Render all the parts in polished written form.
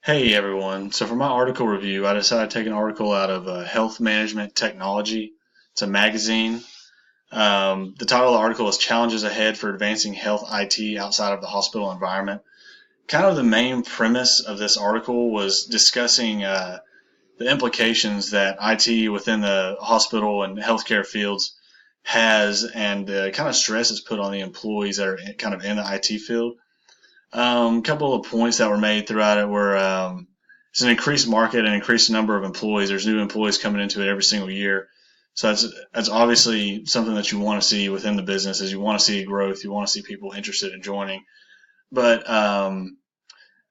Hey everyone. So for my article review, I decided to take an article out of Health Management Technology. It's a magazine. The title of the article is Challenges Ahead for Advancing Health IT Outside of the Hospital Environment. Kind of the main premise of this article was discussing the implications that IT within the hospital and healthcare fields has and the kind of stress it's put on the employees that are kind of in the IT field. A couple of points that were made throughout it were it's an increased market and increased number of employees. There's new employees coming into it every single year. So that's obviously something that you want to see within the business is you want to see growth. You want to see people interested in joining. But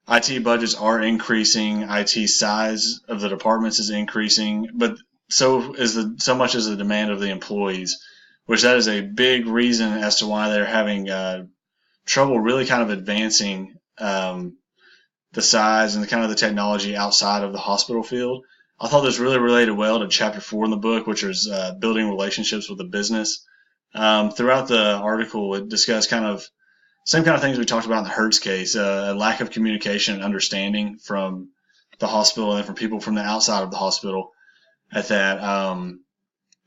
IT budgets are increasing. IT size of the departments is increasing. But so much as the demand of the employees, which that is a big reason as to why they're having trouble really kind of advancing the size and the kind of the technology outside of the hospital field. I thought this really related well to chapter 4 in the book, which is building relationships with the business. Throughout the article, it discussed kind of same kind of things we talked about in the Hertz case, a lack of communication and understanding from the hospital and from people from the outside of the hospital at that.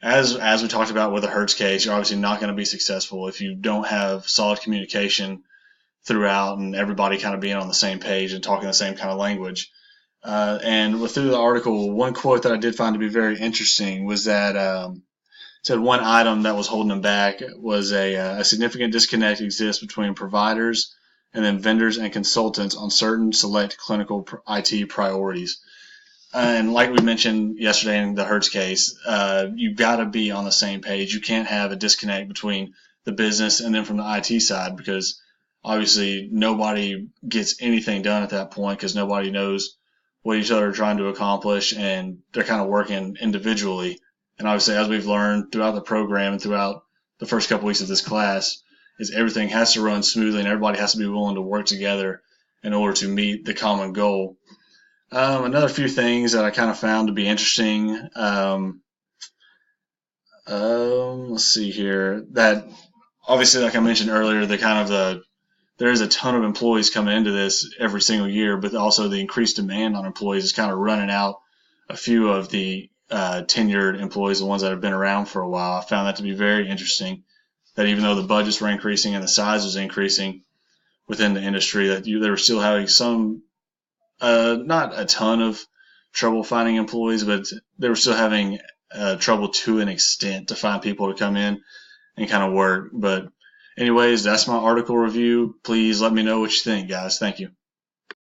As we talked about with the Hertz case, you're obviously not going to be successful if you don't have solid communication throughout and everybody kind of being on the same page and talking the same kind of language. Through the article, one quote that I did find to be very interesting was that said one item that was holding them back was a significant disconnect exists between providers and then vendors and consultants on certain select clinical IT priorities. And like we mentioned yesterday in the Hertz case, you've got to be on the same page. You can't have a disconnect between the business and then from the IT side because obviously nobody gets anything done at that point because nobody knows what each other are trying to accomplish and they're kind of working individually. And obviously, as we've learned throughout the program and throughout the first couple weeks of this class, is everything has to run smoothly and everybody has to be willing to work together in order to meet the common goal. Another few things that I kind of found to be interesting. Let's see here. That obviously, like I mentioned earlier, there is a ton of employees coming into this every single year, but also the increased demand on employees is kind of running out a few of the tenured employees, the ones that have been around for a while. I found that to be very interesting. That even though the budgets were increasing and the size was increasing within the industry, that they were still having some not a ton of trouble finding employees, but they were still having trouble to an extent to find people to come in and kind of work. But anyways, that's my article review. Please let me know what you think, guys. Thank you.